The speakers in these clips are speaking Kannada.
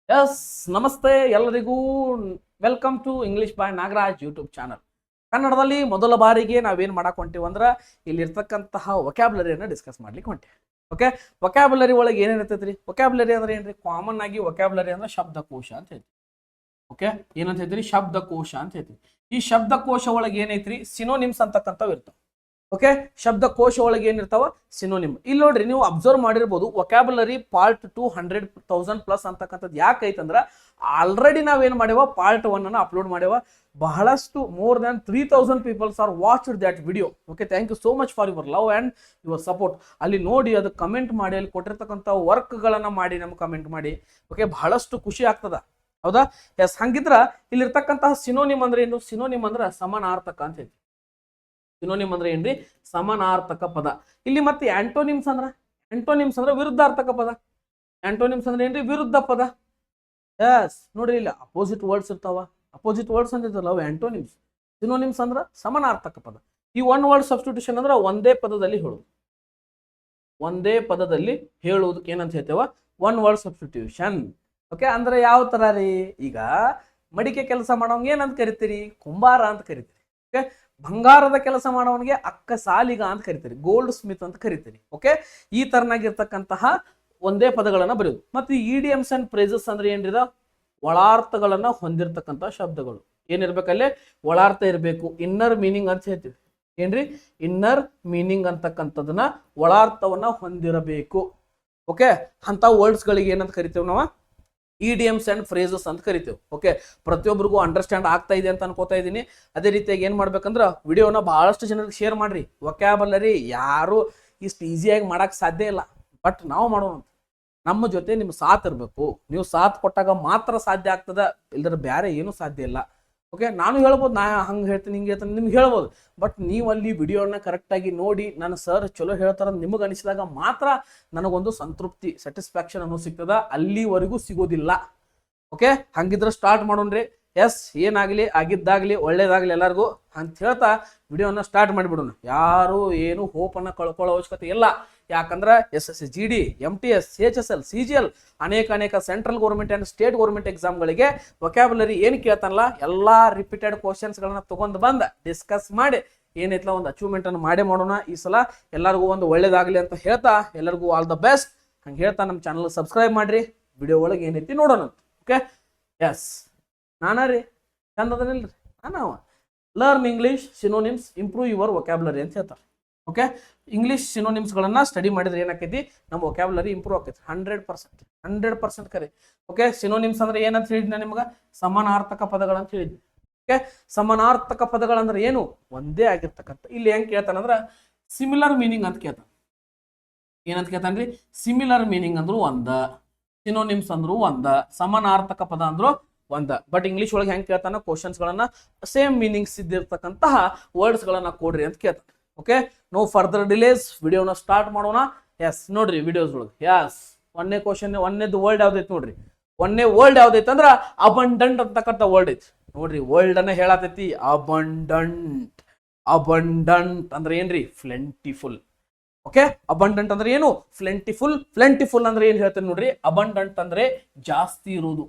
ಎಸ್ ನಮಸ್ತೆ ಎಲ್ಲರಿಗೂ. Welcome to English boy Nagaraj YouTube channel. ಕನ್ನಡದಲ್ಲಿ ಮೊದಲ ಬಾರಿಗೆ ನಾವೇನು ಮಾಡಕ್ ಹೊಂಟೀವಿ ಅಂದ್ರೆ ಇಲ್ಲಿರ್ತಕ್ಕಂತಹ ವೊಕ್ಯಾಬ್ಲರಿಯನ್ನು ಡಿಸ್ಕಸ್ ಮಾಡ್ಲಿಕ್ಕೆ ಹೊಂಟೀವಿ. ಓಕೆ, ವೊಕ್ಯಾಬ್ಲರಿ ಒಳಗೆ ಏನೇನು ಇರ್ತೈತ್ರಿ? ವೊಕ್ಯಾಬ್ಲರಿ ಅಂದ್ರೆ ಏನ್ರಿ? ಕಾಮನ್ ಆಗಿ ವೊಕ್ಯಾಬ್ಲರಿ ಅಂದ್ರೆ ಶಬ್ದಕೋಶ ಅಂತ ಹೇಳ್ತೀವಿ. ಓಕೆ, ಏನಂತ ಹೇಳ್ತೀರಿ? ಶಬ್ದಕೋಶ ಅಂತ ಹೇಳ್ತೀವಿ. ಈ ಶಬ್ದಕೋಶ ಒಳಗೆ ಏನೈತ್ರಿ? ಸಿನೋನಿಮ್ಸ್ ಅಂತಕ್ಕಂಥವು ಇರ್ತಾವ. ಓಕೆ, ಶಬ್ದಕೋಶ ಒಳಗೆ ಏನಿರ್ತಾವ? ಸಿನೋನಿಮ್. ಇಲ್ಲಿ ನೋಡ್ರಿ, ನೀವು ಅಬ್ಸರ್ವ್ ಮಾಡಿರ್ಬೋದು, ವೊಕ್ಯಾಬುಲರಿ ಪಾರ್ಟ್ 200,000+ ಅಂತಕ್ಕಂಥದ್ದು ಯಾಕೆ ಐತಂದ್ರೆ ಆಲ್ರೆಡಿ ನಾವೇನು ಮಾಡ್ಯಾವ, ಪಾರ್ಟ್ 1 ಅನ್ನು ಅಪ್ಲೋಡ್ ಮಾಡ್ಯಾವ. ಬಹಳಷ್ಟು more than 3,000 peoples are watched that video. Okay, thank you so much for your love and your support. ಅಲ್ಲಿ ನೋಡಿ ಅದು ಕಮೆಂಟ್ ಮಾಡಿ, ಅಲ್ಲಿ ಕೊಟ್ಟಿರ್ತಕ್ಕಂಥ ವರ್ಕ್ಗಳನ್ನು ಮಾಡಿ ನಮ್ಗೆ ಕಮೆಂಟ್ ಮಾಡಿ. ಓಕೆ, ಬಹಳಷ್ಟು ಖುಷಿ ಆಗ್ತದ, ಹೌದಾ? ಎಸ್, ಹಂಗಿದ್ರ ಇಲ್ಲಿರ್ತಕ್ಕಂತಹ ಸಿನೋನಿಮ್ ಅಂದ್ರೆ ಏನು? ಸಿನೋನಿಮ್ ಅಂದ್ರೆ ಸಮಾನಾರ್ಥಕ ಅಂತ ಹೇಳಿ. ಸಿನೋನಿಮ್ ಅಂದ್ರೆ ಏನ್ರಿ? ಸಮಾನಾರ್ಥಕ ಪದ. ಇಲ್ಲಿ ಮತ್ತೆ ಆಂಟೋನಿಮ್ಸ್ ಅಂದ್ರೆ ವಿರುದ್ಧಾರ್ಥಕ ಪದ. ಆಂಟೋನಿಮ್ಸ್ ಅಂದ್ರೆ ಏನ್ರಿ? ವಿರುದ್ಧ ಪದ. ಎಸ್, ನೋಡ್ರಿ, ಇಲ್ಲಿ ಅಪೋಸಿಟ್ ವರ್ಡ್ಸ್ ಇರ್ತಾವ. ಅಪೋಸಿಟ್ ವರ್ಡ್ಸ್ ಅಂತ ಇರ್ತಲ್ಲ, ಅವು ಆಂಟೋನಿಮ್ಸ್. ಸಿನೋನಿಮ್ಸ್ ಅಂದ್ರೆ ಸಮಾನಾರ್ಥಕ ಪದ. ಈ ಒನ್ ವರ್ಡ್ ಸಬ್ಸ್ಟಿಟ್ಯೂಷನ್ ಅಂದ್ರೆ ಒಂದೇ ಪದದಲ್ಲಿ ಹೇಳುದು. ಒಂದೇ ಪದದಲ್ಲಿ ಹೇಳುವುದಕ್ಕೆ ಏನಂತ ಹೇಳ್ತೇವ? One word substitution. ಓಕೆ, ಅಂದ್ರೆ ಯಾವ ತರ ರೀ? ಈಗ ಮಡಿಕೆ ಕೆಲಸ ಮಾಡೋಂಗ ಏನಂತ ಕರಿತೀರಿ? ಕುಂಬಾರ ಅಂತ ಕರಿತೀರಿ. ಓಕೆ, ಬಂಗಾರದ ಕೆಲಸ ಮಾಡೋವನಿಗೆ ಅಕ್ಕ ಸಾಲಿಗ ಅಂತ ಕರಿತೀರಿ, ಗೋಲ್ಡ್ ಸ್ಮಿತ್ ಅಂತ ಕರಿತೀರಿ. ಓಕೆ, ಈ ತರನಾಗಿರ್ತಕ್ಕಂತಹ ಒಂದೇ ಪದಗಳನ್ನ ಬರೆಯುದು. ಮತ್ತೆ ಇಡಿಯಮ್ಸ್ ಅಂಡ್ ಫ್ರೇಸಸ್ ಅಂದ್ರೆ ಏನ್ರಿದ? ಒಳಾರ್ಥಗಳನ್ನ ಹೊಂದಿರತಕ್ಕಂಥ ಶಬ್ದಗಳು. ಏನಿರ್ಬೇಕಲ್ಲೇ? ಒಳಾರ್ಥ ಇರಬೇಕು. ಇನ್ನರ್ ಮೀನಿಂಗ್ ಅಂತ ಹೇಳ್ತೀವಿ. ಏನ್ರಿ? ಇನ್ನರ್ ಮೀನಿಂಗ್ ಅಂತಕ್ಕಂಥದನ್ನ, ಒಳಾರ್ಥವನ್ನ ಹೊಂದಿರಬೇಕು. ಓಕೆ, ಅಂತ ವರ್ಡ್ಸ್ ಗಳಿಗೆ ಏನಂತ ಕರಿತೇವೆ ನಾವು? ಇಡಿಯಮ್ಸ್ ಅಂಡ್ ಫ್ರೇಸಸ್ ಅಂತ ಕರಿತೇವೆ. ಓಕೆ, ಪ್ರತಿಯೊಬ್ಬರಿಗೂ ಅಂಡರ್ಸ್ಟ್ಯಾಂಡ್ ಆಗ್ತಾ ಇದೆ ಅಂತ ಅನ್ಕೋತಾ ಇದ್ದೀನಿ. ಅದೇ ರೀತಿಯಾಗಿ ಏನ್ ಮಾಡ್ಬೇಕಂದ್ರೆ ವಿಡಿಯೋನ ಬಹಳಷ್ಟು ಜನರಿಗೆ ಶೇರ್ ಮಾಡ್ರಿ. ವೊಕ್ಯಾಬುಲರಿ ಯಾರು ಇಷ್ಟು ಈಸಿಯಾಗಿ ಮಾಡಕ್ ಸಾಧ್ಯ ಇಲ್ಲ, ಬಟ್ ನಾವು ಮಾಡೋಣ. ನಮ್ಮ ಜೊತೆ ನಿಮ್ ಸಾಥ್ ಇರಬೇಕು. ನೀವು ಸಾಥ್ ಕೊಟ್ಟಾಗ ಮಾತ್ರ ಸಾಧ್ಯ ಆಗ್ತದ, ಇಲ್ದ್ರ ಬೇರೆ ಏನು ಸಾಧ್ಯ ಇಲ್ಲ. ಓಕೆ, ನಾನು ಹೇಳ್ಬೋದು, ನಾ ಹಂಗೆ ಹೇಳ್ತೀನಿ ಹಿಂಗೆ ಹೇಳ್ತೀನಿ ನಿಮ್ಗೆ ಹೇಳ್ಬೋದು. ಬಟ್ ನೀವು ಅಲ್ಲಿ ವಿಡಿಯೋನ ಕರೆಕ್ಟಾಗಿ ನೋಡಿ, ನನ್ನ ಸರ್ ಚಲೋ ಹೇಳ್ತಾರ ನಿಮಗೆ ಅನಿಸಿದಾಗ ಮಾತ್ರ ನನಗೊಂದು ಸಂತೃಪ್ತಿ, ಸ್ಯಾಟಿಸ್ಫ್ಯಾಕ್ಷನ್ ಅನ್ನೋ ಸಿಗ್ತದ. ಅಲ್ಲಿವರೆಗೂ ಸಿಗೋದಿಲ್ಲ. ಓಕೆ, ಹಂಗಿದ್ರೆ ಸ್ಟಾರ್ಟ್ ಮಾಡೋಣ್ರಿ. ಎಸ್, ಏನಾಗಲಿ ಆಗಿದ್ದಾಗಲಿ ಒಳ್ಳೇದಾಗಲಿ ಎಲ್ಲರಿಗೂ ಅಂತ ಹೇಳ್ತಾ ವಿಡಿಯೋನ ಸ್ಟಾರ್ಟ್ ಮಾಡಿಬಿಡೋಣ. ಯಾರು ಏನು ಹೋಪನ್ನು ಕಳ್ಕೊಳ್ಳೋ ಅವಶ್ಯಕತೆ ಇಲ್ಲ. ಯಾಕಂದ್ರೆ SSC GD MTS CHSL CGL ಅನೇಕ central government and state government ಎಕ್ಸಾಮ್ಗಳಿಗೆ ವೊಕ್ಯಾಬುಲರಿ ಏನು ಕೇಳ್ತಾನಲ್ಲ, ಎಲ್ಲ ರಿಪೀಟೆಡ್ ಕ್ವಶನ್ಸ್ಗಳನ್ನ ತಗೊಂಡು ಬಂದು ಡಿಸ್ಕಸ್ ಮಾಡಿ ಏನೈತಲ್ಲ ಒಂದು ಅಚೀವ್ಮೆಂಟ್ ಅನ್ನು ಮಾಡೇ ಮಾಡೋಣ. ಈ ಸಲ ಎಲ್ಲರಿಗೂ ಒಂದು ಒಳ್ಳೇದಾಗಲಿ ಅಂತ ಹೇಳ್ತಾ, ಎಲ್ಲರಿಗೂ ಆಲ್ ದ ಬೆಸ್ಟ್ ಹಂಗೆ ಹೇಳ್ತಾ ನಮ್ಮ ಚಾನಲ್ ಸಬ್ಸ್ಕ್ರೈಬ್ ಮಾಡ್ರಿ. ವಿಡಿಯೋ ಒಳಗೆ ಏನೈತಿ ನೋಡೋಣ. ಓಕೆ, ಎಸ್, ನಾನಾ ರೀ ಚಂದದನಿಲ್ರಿ, ನಾನವ learn English synonyms improve your vocabulary ಅಂತ ಹೇಳ್ತಾರೆ. ಓಕೆ, ಇಂಗ್ಲೀಷ್ ಸಿನೋನಿಮ್ಸ್ಗಳನ್ನ ಸ್ಟಡಿ ಮಾಡಿದ್ರೆ ಏನಾಕೈತಿ? ನಮ್ಮ ವೊಕ್ಯಾಬುಲರಿ ಇಂಪ್ರೂವ್ ಆಕೈತಿ. 100% ಕರೆ. ಓಕೆ, ಸಿನೋನಿಮ್ಸ್ ಅಂದ್ರೆ ಏನಂತ ಹೇಳಿದ್ನ ನಿಮ್ಗೆ? ಸಮಾನಾರ್ಥಕ ಪದಗಳಂತ ಹೇಳಿದ್ವಿ. ಓಕೆ, ಸಮಾನಾರ್ಥಕ ಪದಗಳಂದ್ರೆ ಏನು? ಒಂದೇ ಆಗಿರ್ತಕ್ಕಂಥ. ಇಲ್ಲಿ ಹೆಂಗ್ ಕೇಳ್ತಾನಂದ್ರ ಸಿಮಿಲರ್ ಮೀನಿಂಗ್ ಅಂತ ಕೇಳ್ತಾನ. ಏನಂತ ಕೇಳ್ತಾನ್ರಿ? ಸಿಮಿಲರ್ ಮೀನಿಂಗ್ ಅಂದ್ರು ಒಂದ, ಸಿನೋನಿಮ್ಸ್ ಅಂದ್ರು ಒಂದ, ಸಮಾನಾರ್ಥಕ ಪದ ಅಂದ್ರು ಒಂದ. ಬಟ್ ಇಂಗ್ಲಿಷ್ ಒಳಗೆ ಹೆಂಗ್ ಕೇಳ್ತಾನ? ಕ್ವಶನ್ಸ್ ಗಳನ್ನ ಸೇಮ್ ಮೀನಿಂಗ್ಸ್ ಇದ್ದಿರ್ತಕ್ಕಂತಹ ವರ್ಡ್ಸ್ ಗಳನ್ನ ಕೊಡ್ರಿ ಅಂತ ಕೇಳ್ತಾನೆ. ಓಕೆ, ನೋ ಫರ್ದರ್ ಡಿಲೇಸ್, ವಿಡಿಯೋನ ಸ್ಟಾರ್ಟ್ ಮಾಡೋಣ. ಎಸ್, ನೋಡ್ರಿ ವಿಡಿಯೋಸ್ ಒಳಗೆ. ಎಸ್, ಒಂದೇ ಕ್ವಶನ್, ಒಂದೇದು ವರ್ಲ್ಡ್ ಯಾವ್ದೈತಿ ನೋಡ್ರಿ. ಒಂದೇ ವರ್ಲ್ಡ್ ಯಾವ್ದೈತಿ ಅಂದ್ರ ಅಬಂಡಂಟ್ ಅಂತಕ್ಕಂಥ ವರ್ಲ್ಡ್ ಐತಿ ನೋಡ್ರಿ. ವರ್ಲ್ಡ್ ಅನ್ನ ಹೇಳತೈತಿ ಅಬಂಡಂಟ್. ಅಬಂಡಂಟ್ ಅಂದ್ರೆ ಏನ್ರಿ? ಫ್ಲೆಂಟಿಫುಲ್. ಓಕೆ, ಅಬಂಡಂಟ್ ಅಂದ್ರೆ ಏನು? ಫ್ಲೆಂಟಿಫುಲ್. ಫ್ಲೆಂಟಿಫುಲ್ ಅಂದ್ರೆ ಏನ್ ಹೇಳ್ತೇನೆ ನೋಡ್ರಿ. ಅಬಂಡಂಟ್ ಅಂದ್ರೆ ಜಾಸ್ತಿ ಇರೋದು.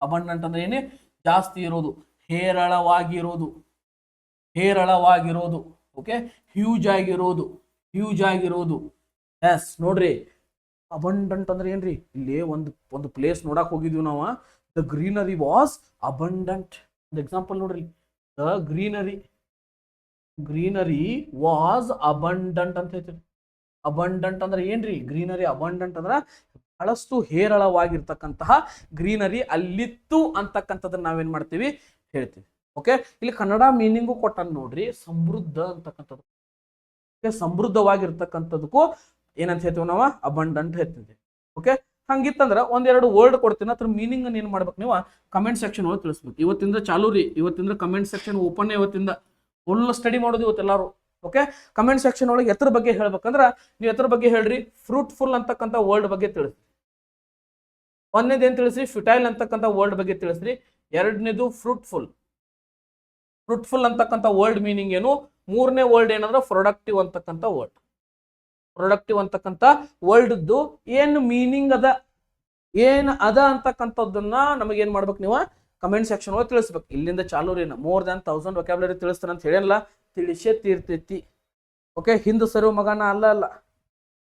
ಅಬಂಡಂಟ್ ಅಂದ್ರೆ ಏನೇ? ಜಾಸ್ತಿ ಇರೋದು, ಹೇರಳವಾಗಿರೋದು, ಹೇರಳವಾಗಿರೋದು. ಓಕೆ, ಹ್ಯೂಜ್ ಆಗಿರೋದು. ಎಸ್, ನೋಡ್ರಿ, ಅಬಂಡಂಟ್ ಅಂದ್ರೆ ಏನ್ರಿ? ಇಲ್ಲಿ ಒಂದು ಪ್ಲೇಸ್ ನೋಡಕ್ ಹೋಗಿದ್ವಿ ನಾವು. The greenery was abundant. ಒಂದು ಎಕ್ಸಾಂಪಲ್ ನೋಡ್ರಿ, ದ ಗ್ರೀನರಿ ವಾಸ್ ಅಬಂಡಂಟ್ ಅಂತ ಹೇಳ್ತೀವಿ. ಅಬಂಡಂಟ್ ಅಂದ್ರೆ ಏನ್ರಿ? ಗ್ರೀನರಿ. ಅಬಂಡಂಟ್ ಅಂದ್ರ ಬಹಳಷ್ಟು ಹೇರಳವಾಗಿರ್ತಕ್ಕಂತಹ ಗ್ರೀನರಿ ಅಲ್ಲಿತ್ತು ಅಂತಕ್ಕಂಥದ್ದನ್ನ ನಾವೇನ್ ಮಾಡ್ತೀವಿ? ಹೇಳ್ತೀವಿ. ಓಕೆ, ಇಲ್ಲಿ ಕನ್ನಡ ಮೀನಿಂಗು ಕೊಟ್ಟ ನೋಡ್ರಿ, ಸಮೃದ್ಧ ಅಂತಕ್ಕಂಥದ್ದು. ಸಮೃದ್ಧವಾಗಿರ್ತಕ್ಕಂಥದಕ್ಕೂ ಏನಂತ ಹೇಳ್ತೀವಿ ನಾವು? ಅಬಂಡಂಟ್ ಹೇಳ್ತೀವಿ. ಓಕೆ, ಹಂಗಿತ್ತಂದ್ರ ಒಂದೆರಡು ವರ್ಡ್ ಕೊಡ್ತೀನಿ, ಅದ್ರ ಮೀನಿಂಗ್ ಏನ್ ಮಾಡ್ಬೇಕು ನೀವು ಕಮೆಂಟ್ ಸೆಕ್ಷನ್ ಒಳಗೆ ತಿಳಿಸ್ಬೇಕು. ಇವತ್ತಿಂದ ಚಾಲೂ ರೀ, ಇವತ್ತಿಂದ ಕಮೆಂಟ್ ಸೆಕ್ಷನ್ ಓಪನ್. ಇವತ್ತಿಂದ ಫುಲ್ ಸ್ಟಡಿ ಮಾಡೋದು ಇವತ್ತೆಲ್ಲಾರು. ಓಕೆ, ಕಮೆಂಟ್ ಸೆಕ್ಷನ್ ಒಳಗೆ ಎತ್ರ ಬಗ್ಗೆ ಹೇಳ್ಬೇಕಂದ್ರ ನೀವು ಎತ್ರ ಬಗ್ಗೆ ಹೇಳ್ರಿ. ಫ್ರೂಟ್ಫುಲ್ ಅಂತಕ್ಕಂಥ ವರ್ಡ್ ಬಗ್ಗೆ ತಿಳಿಸ್ರಿ. ಒಂದನೇದು ಏನ್ ತಿಳಿಸ್ರಿ? ಫ್ಯುಟೈಲ್ ಅಂತಕ್ಕಂಥ ವರ್ಡ್ ಬಗ್ಗೆ ತಿಳಿಸ್ರಿ. ಎರಡನೇದು ಫ್ರೂಟ್ಫುಲ್. ಫ್ರೂಟ್ಫುಲ್ ಅಂತಕ್ಕಂಥ ವರ್ಡ್ ಮೀನಿಂಗ್ ಏನು? ಮೂರನೇ ವರ್ಡ್ ಏನಂದ್ರೆ ಪ್ರೊಡಕ್ಟಿವ್ ಅಂತಕ್ಕಂಥ ವರ್ಡ್. ಪ್ರೊಡಕ್ಟಿವ್ ಅಂತಕ್ಕಂಥ ವರ್ಡ್ದು ಏನು ಮೀನಿಂಗ್ ಅದ ಏನ್ ಅದ ಅಂತಕ್ಕಂಥದ್ದನ್ನ ನಮಗೇನ್ ಮಾಡ್ಬೇಕು ನೀವು ಕಮೆಂಟ್ ಸೆಕ್ಷನ್ ಒಳಗೆ ತಿಳಿಸ್ಬೇಕು. ಇಲ್ಲಿಂದ ಚಾಲೂ ರೀ ಮೋರ್ ದನ್ 1000 ವೊಕ್ಯಾಬ್ಲರಿ ತಿಳಿಸ್ತಾನೆ ಅಂತ ಹೇಳಿಲ್ಲ, ತಿಳಿಸೇ ತೀರ್ತೈತಿ. ಓಕೆ, ಹಿಂದೆ ಸರಿ ಮಗನ ಅಲ್ಲ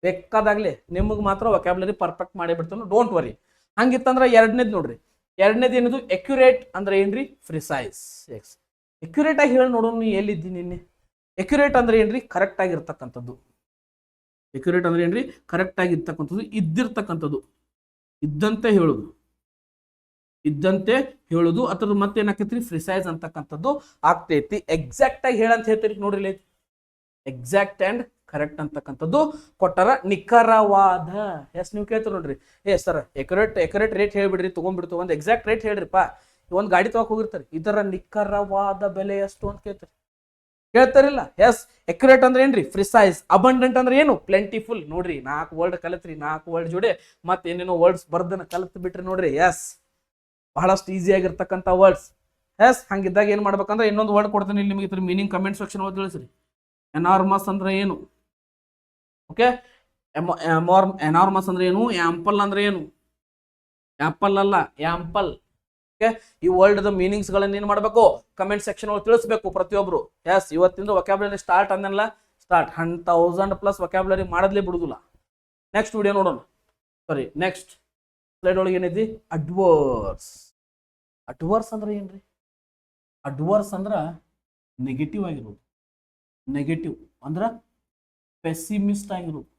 ಬೇಕಾದಾಗ್ಲಿ ನಿಮಗೆ ಮಾತ್ರ ವೊಕ್ಯಾಬ್ಲರಿ ಪರ್ಫೆಕ್ಟ್ ಮಾಡಿ ಬಿಡ್ತಾನೆ, ಡೋಂಟ್ ವರಿ. ಹಂಗಿತ್ತಂದ್ರೆ ಎರಡನೇದು ನೋಡ್ರಿ, ಎರಡನೇದು ಏನದು ಎಕ್ಯುರೇಟ್ ಅಂದ್ರೆ ಏನ್ರಿ ಪ್ರಿಸೈಸ್. ಎಕ್ಯುರೇಟ್ ಆಗಿ ಹೇಳಿ ನೋಡೋಣ, ನೀ ಎಲ್ಲಿದ್ದೀನಿ ನಿನ್ನೆ. ಎಕ್ಯುರೇಟ್ ಅಂದ್ರೆ ಏನ್ರಿ ಕರೆಕ್ಟ್ ಆಗಿರ್ತಕ್ಕಂಥದ್ದು. ಎಕ್ಯುರೇಟ್ ಅಂದ್ರೆ ಏನ್ರಿ ಕರೆಕ್ಟ್ ಆಗಿರ್ತಕ್ಕಂಥದ್ದು, ಇದ್ದಿರ್ತಕ್ಕಂಥದ್ದು, ಇದ್ದಂತೆ ಹೇಳುದು, ಇದ್ದಂತೆ ಹೇಳುದು. ಅದ್ರದ್ದು ಮತ್ತೇನಾಕೈತ್ರಿ ಪ್ರಿಸೈಸ್ ಅಂತಕ್ಕಂಥದ್ದು ಆಗ್ತೈತಿ. ಎಕ್ಸಾಕ್ಟ್ ಆಗಿ ಹೇಳಂತ ಹೇಳ್ತೀರಿ ನೋಡ್ರಿ, ಎಕ್ಸಾಕ್ಟ್ ಅಂಡ್ ಕರೆಕ್ಟ್ ಅಂತಕ್ಕಂಥದ್ದು ಕೊಟ್ಟಾರ. ನಿಖರವಾದ, ಎಸ್ ನೀವು ಕೇಳ್ತೀರಿ ನೋಡ್ರಿ, ಸರ್ ಎಕ್ಯುರೇಟ್ ರೇಟ್ ಹೇಳ್ಬಿಡ್ರಿ, ತಗೊಂಡ್ಬಿಡ್ತು, ಒಂದು ಎಕ್ಸಾಕ್ಟ್ ರೇಟ್ ಹೇಳ್ರಿಪ್ಪ. ಒಂದು ಗಾಡಿ ತಗೋಕ್ ಹೋಗಿರ್ತಾರೆ, ಇದರ ನಿಖರವಾದ ಬೆಲೆ ಎಷ್ಟು ಅಂತ ಕೇಳ್ತಾರೆ, ಕೇಳ್ತಾರಿಲ್ಲ. ಎಸ್, ಎಕ್ಯುರೇಟ್ ಅಂದ್ರೆ ಏನ್ರಿ ಪ್ರಿಸೈಸ್. ಅಬಂಡೆಂಟ್ ಅಂದ್ರೆ ಏನು ಪ್ಲೆಂಟಿಫುಲ್. ನೋಡ್ರಿ 4 ವರ್ಡ್ ಕಲಿತ್ರಿ, 4 ವರ್ಡ್ ಜೋಡಿ ಮತ್ತೆ ಏನೇನೋ ವರ್ಡ್ಸ್ ಬರ್ದನ್ನ ಕಲಿತು ಬಿಟ್ರಿ ನೋಡ್ರಿ. ಎಸ್, ಬಹಳಷ್ಟು ಈಸಿ ಆಗಿರ್ತಕ್ಕಂಥ ವರ್ಡ್ಸ್. ಎಸ್, ಹಂಗಿದ್ದಾಗ ಏನ್ ಮಾಡ್ಬೇಕಂದ್ರೆ ಇನ್ನೊಂದು ವರ್ಡ್ ಕೊಡ್ತೀನಿ ಇಲ್ಲಿ ನಿಮಗೆ, ಇದ್ರ ಮೀನಿಂಗ್ ಕಮೆಂಟ್ ಸೆಕ್ಷನ್ ಒಳಗೆ ತಿಳಿಸ್ರಿ. ಎನಾರ್ಮಸ್ ಅಂದ್ರೆ ಏನು? ಓಕೆ, ಎನಾರ್ಮಸ್ ಅಂದ್ರೆ ಏನು? ಆಂಪಲ್ ಅಂದ್ರೆ ಏನು? ಆಪಲ್ ಅಲ್ಲ, ಆಂಪಲ್. ಓಕೆ, ಈ ವರ್ಲ್ಡ್ ಮೀನಿಂಗ್ಸ್ ಗಳನ್ನ ಏನ್ ಮಾಡ್ಬೇಕು ಕಮೆಂಟ್ ಸೆಕ್ಷನ್ ಒಳಗೆ ತಿಳಿಸ್ಬೇಕು ಪ್ರತಿಯೊಬ್ರು. ಎಸ್, ಇವತ್ತಿಂದ ವೊಕ್ಯಾಬ್ಲರಿ ಸ್ಟಾರ್ಟ್ ಅಂದಲ್ಲ, ಸ್ಟಾರ್ಟ್ 1000+ ವೊಕ್ಯಾಬ್ಲರಿ ಮಾಡದ್ಲೇ ಬಿಡುದಿಲ್ಲ. ನೆಕ್ಸ್ಟ್ ವಿಡಿಯೋ ನೋಡೋಣ. ಸಾರಿ, ನೆಕ್ಸ್ಟ್ ಸ್ಲೈಡ್ ಒಳಗೆ ಏನೈತಿ? ಅಡ್ವರ್ಸ್. ಅಡ್ವರ್ಸ್ ಅಂದ್ರೆ ಏನ್ರಿ? ಅಡ್ವರ್ಸ್ ಅಂದ್ರ ನೆಗೆಟಿವ್ ಆಗಿರೋದು. ನೆಗೆಟಿವ್ ಅಂದ್ರ ಪೆಸಿಮಿಸ್ಟ್ ಆಗಿರೋದು,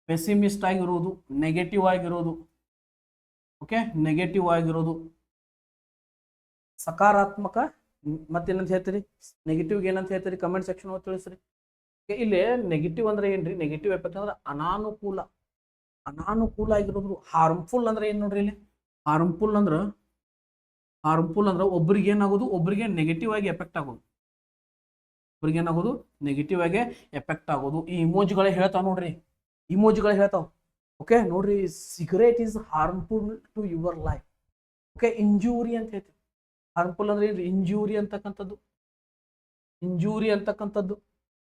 ಪೆಸಿಮಿಸ್ಟ್ ಆಗಿರೋದು, ನೆಗೆಟಿವ್ ಆಗಿರೋದು. ಓಕೆ, ನೆಗೆಟಿವ್ ಆಗಿರೋದು. ಸಕಾರಾತ್ಮಕ ಮತ್ತೇನಂತ ಹೇಳ್ತೀರಿ? ನೆಗೆಟಿವ್ ಏನಂತ ಹೇಳ್ತೀರಿ ಕಮೆಂಟ್ ಸೆಕ್ಷನ್ ಒಳಗೆ ತಿಳಿಸ್ರಿ. ಇಲ್ಲಿ ನೆಗೆಟಿವ್ ಅಂದ್ರೆ ಏನ್ರಿ? ನೆಗೆಟಿವ್ ಎಫೆಕ್ಟ್ ಅಂದ್ರೆ ಅನಾನುಕೂಲ, ಅನಾನುಕೂಲ ಆಗಿರೋದು. ಹಾರ್ಮ್ಫುಲ್ ಅಂದ್ರೆ ಏನ್ ನೋಡ್ರಿ ಇಲ್ಲಿ? ಹಾರ್ಮ್ಫುಲ್ ಅಂದ್ರೆ ಒಬ್ರಿಗೆ ಏನಾಗೋದು, ಒಬ್ರಿಗೆ ನೆಗೆಟಿವ್ ಆಗಿ ಎಫೆಕ್ಟ್ ಆಗೋದು, ಒಬ್ರಿಗೆ ಏನಾಗೋದು ನೆಗೆಟಿವ್ ಆಗಿ ಎಫೆಕ್ಟ್ ಆಗೋದು. ಈ ಇಮೋಜಿಗಳೇ ಹೇಳ್ತಾವ ನೋಡ್ರಿ, ಇಮೋಜಿಗಳೇ ಹೇಳ್ತಾವ. ಓಕೆ ನೋಡ್ರಿ, cigarette is harmful to your life. Okay, injury ಅಂತ ಹೇಳ್ತೀವಿ. ಹಾರ್ಮ್ಫುಲ್ ಅಂದ್ರೆ ಏನ್ರಿ? ಇಂಜೂರಿ ಅಂತಕ್ಕಂಥದ್ದು, ಇಂಜೂರಿ ಅಂತಕ್ಕಂಥದ್ದು.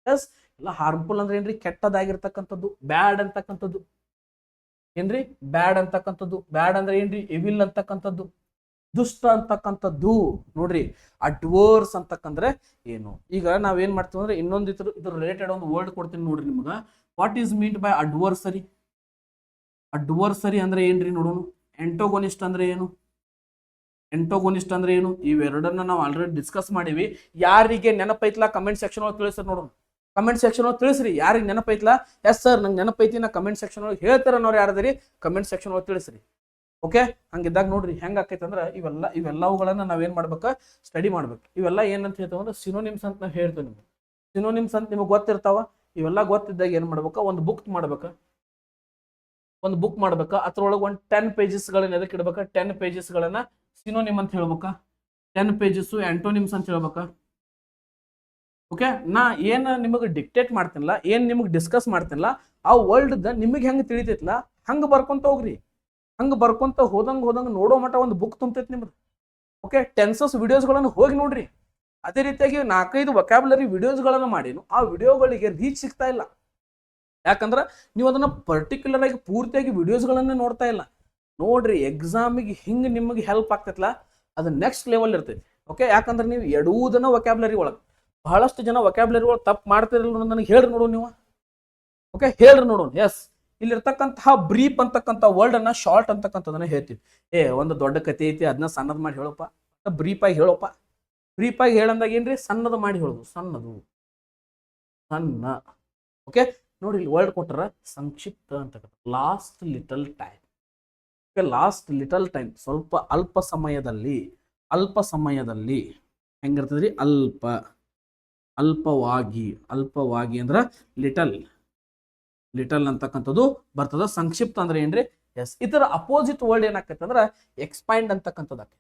ಎಸ್, ಇಲ್ಲ ಹಾರ್ಮ್ಫುಲ್ ಅಂದ್ರೆ ಏನ್ರಿ? ಕೆಟ್ಟದಾಗಿರ್ತಕ್ಕಂಥದ್ದು, ಬ್ಯಾಡ್ ಅಂತಕ್ಕಂಥದ್ದು. ಏನ್ರಿ? ಬ್ಯಾಡ್ ಅಂತಕ್ಕಂಥದ್ದು. ಬ್ಯಾಡ್ ಅಂದ್ರೆ ಏನ್ರಿ? ಎವಿಲ್ ಅಂತಕ್ಕಂಥದ್ದು, ದುಷ್ಟ ಅಂತಕ್ಕಂಥದ್ದು. ನೋಡ್ರಿ, ಅಡ್ವರ್ಸ್ ಅಂತಕ್ಕಂದ್ರೆ ಏನು? ಈಗ ನಾವೇನ್ ಮಾಡ್ತೀವಿ ಅಂದ್ರೆ ಇನ್ನೊಂದು ಇದ್ರ ರಿಲೇಟೆಡ್ ಒಂದು ವರ್ಡ್ ಕೊಡ್ತೀನಿ ನೋಡ್ರಿ ನಿಮ್ಗ. What is meaned by adversary? Adversary ಅಂದ್ರೆ ಏನ್ರಿ ನೋಡೋಣ. ಎಂಟೋಗೋನಿಸ್ಟ್ ಅಂದ್ರೆ ಏನು? ಎಂಟೋಗೋನಿಸ್ಟ್ ಅಂದ್ರೆ ಏನು? ಇವೆರಡನ್ನ ನಾವು ಆಲ್ರೆಡಿ ಡಿಸ್ಕಸ್ ಮಾಡಿವಿ. ಯಾರಿಗೆ ನೆನಪೈತ್ಲಾ ಕಮೆಂಟ್ ಸೆಕ್ಷನ್ ಒಳಗೆ ತಿಳಿಸ್ರಿ ನೋಡೋಣ. ಕಮೆಂಟ್ ಸೆಕ್ಷನ್ ಒಳಗೆ ತಿಳಿಸ್ರಿ ಯಾರಿಗೆ ನೆನಪೈತ್ಲಾ. ಎಸ್ ಸರ್, ನಂಗೆ ನೆನಪೈತಿ, ನಾ ಕಮೆಂಟ್ ಸೆಕ್ಷನ್ ಒಳಗೆ ಹೇಳ್ತಾರ ಅನ್ನೋರು ಯಾರದಿರಿ ಕಮೆಂಟ್ ಸೆಕ್ಷನ್ ಒಳಗೆ ತಿಳಿಸ್ರಿ. ಓಕೆ, ಹಂಗಿದ್ದಾಗ ನೋಡ್ರಿ ಹೆಂಗ್ ಆಕೈತೆ ಅಂದ್ರೆ ಇವೆಲ್ಲವುಗಳನ್ನ ನಾವೇನ್ ಮಾಡ್ಬೇಕ ಸ್ಟಡಿ ಮಾಡ್ಬೇಕು. ಇವೆಲ್ಲ ಏನಂತ ಹೇಳ್ತಾವ ಅಂದ್ರೆ ಸಿನೋನಿಮ್ಸ್ ಅಂತ ನಾವು ಹೇಳ್ತೇವೆ. ನಿಮ್ಗೆ ಸಿನೋನಿಮ್ಸ್ ಅಂತ ನಿಮಗೆ ಗೊತ್ತಿರ್ತಾವ. ಇವೆಲ್ಲ ಗೊತ್ತಿದ್ದಾಗ ಏನ್ ಮಾಡ್ಬೇಕ, ಒಂದು ಬುಕ್ ಮಾಡ್ಬೇಕ, ಒಂದು ಬುಕ್ ಮಾಡ್ಬೇಕ. ಅದ್ರೊಳಗೆ ಒಂದು 10 ಪೇಜಸ್ಗಳನ್ನ ಎದಕ್ಕೆ ಇಡ್ಬೇಕ? 10 ಪೇಜಸ್ಗಳನ್ನ ಸಿನೋನಿಮ್ ಅಂತ ಹೇಳ್ಬೇಕ, 10 ಪೇಜಸ್ ಆಂಟೋನಿಮ್ಸ್ ಅಂತ ಹೇಳ್ಬೇಕ. ಓಕೆ, ನಾ ಏನ್ ನಿಮಗೆ ಡಿಕ್ಟೇಟ್ ಮಾಡ್ತೀನಲ್ಲ, ಏನ್ ನಿಮಗೆ ಡಿಸ್ಕಸ್ ಮಾಡ್ತೀನಲ್ಲ, ಆ ವರ್ಲ್ಡ್ ನಿಮಗೆ ಹೆಂಗ್ ತಿಳಿತೈತ್ಲ ಹಂಗ ಬರ್ಕೊಂತ ಹೋಗ್ರಿ. ಹಂಗ ಬರ್ಕೊಂತ ಹೋದಂಗ ನೋಡೋ ಮಟ್ಟ ಒಂದು ಬುಕ್ ತುಂಬತೈತಿ ನಿಮ್ದು. ಓಕೆ, ಟೆನ್ಸಸ್ ವಿಡಿಯೋಸ್ಗಳನ್ನು ಹೋಗಿ ನೋಡ್ರಿ. ಅದೇ ರೀತಿಯಾಗಿ 4-5 ವೊಕ್ಯಾಬ್ಲರಿ ವಿಡಿಯೋಸ್ಗಳನ್ನು ಮಾಡಿನು, ಆ ವಿಡಿಯೋಗಳಿಗೆ ರೀಚ್ ಸಿಗ್ತಾ ಇಲ್ಲ. ಯಾಕಂದ್ರೆ ನೀವು ಅದನ್ನ ಪರ್ಟಿಕ್ಯುಲರ್ ಆಗಿ ಪೂರ್ತಿಯಾಗಿ ವಿಡಿಯೋಸ್ಗಳನ್ನೇ ನೋಡ್ತಾ ಇಲ್ಲ. ನೋಡ್ರಿ, ಎಕ್ಸಾಮಿಗೆ ಹಿಂಗೆ ನಿಮಗೆ ಹೆಲ್ಪ್ ಆಗ್ತೈತಲ್ಲ, ಅದು ನೆಕ್ಸ್ಟ್ ಲೆವೆಲ್ ಇರ್ತೈತಿ. ಓಕೆ, ಯಾಕಂದ್ರೆ ನೀವು ಎಡುವುದನ್ನ ವೊಕ್ಯಾಬ್ಲರಿ ಒಳಗೆ ಬಹಳಷ್ಟು ಜನ ವೊಕ್ಯಾಬ್ಲರಿ ಒಳಗೆ ತಪ್ಪು ಮಾಡ್ತಿರಲ್ಲ, ನನಗೆ ಹೇಳ್ರಿ ನೋಡು ನೀವು. ಓಕೆ, ಹೇಳ್ರಿ ನೋಡೋಣ. ಎಸ್, ಇಲ್ಲಿರ್ತಕ್ಕಂತಹ ಬ್ರೀಫ್ ಅಂತಕ್ಕಂಥ ವರ್ಡ್ ಅನ್ನ ಶಾರ್ಟ್ ಅಂತಕ್ಕಂಥದನ್ನ ಹೇಳ್ತೀವಿ. ಒಂದು ದೊಡ್ಡ ಕತೆ ಐತಿ, ಅದನ್ನ ಸಣ್ಣದ್ ಮಾಡಿ ಹೇಳಪ್ಪ, ಬ್ರೀಫ್ ಆಗಿ ಹೇಳಪ್ಪ. ಬ್ರೀಫ್ ಆಗಿ ಹೇಳಂದಾಗ ಏನ್ರಿ? ಸಣ್ಣದು ಮಾಡಿ ಹೇಳೋದು, ಸಣ್ಣದು, ಸಣ್ಣ. ಓಕೆ, ನೋಡಿ ಇಲ್ಲಿ ವರ್ಡ್ ಕೊಟ್ಟರ ಸಂಕ್ಷಿಪ್ತ ಅಂತಕ್ಕಂಥ last little time. Okay, last little time, ಸ್ವಲ್ಪ ಅಲ್ಪ ಸಮಯದಲ್ಲಿ. ಅಲ್ಪ ಸಮಯದಲ್ಲಿ ಹೆಂಗಿರ್ತದ್ರಿ? ಅಲ್ಪ, ಅಲ್ಪವಾಗಿ. ಅಲ್ಪವಾಗಿ ಅಂದ್ರ ಲಿಟಲ್, ಲಿಟಲ್ ಅಂತಕ್ಕಂಥದ್ದು ಬರ್ತದ. ಸಂಕ್ಷಿಪ್ತ ಅಂದ್ರೆ ಏನ್ರಿ? ಎಸ್, ಇದರ ಅಪೋಸಿಟ್ ವರ್ಡ್ ಏನಾಕೈತೆ ಅಂದ್ರೆ ಎಕ್ಸ್ಪೈಂಡ್ ಅಂತಕ್ಕಂಥದ್ದು.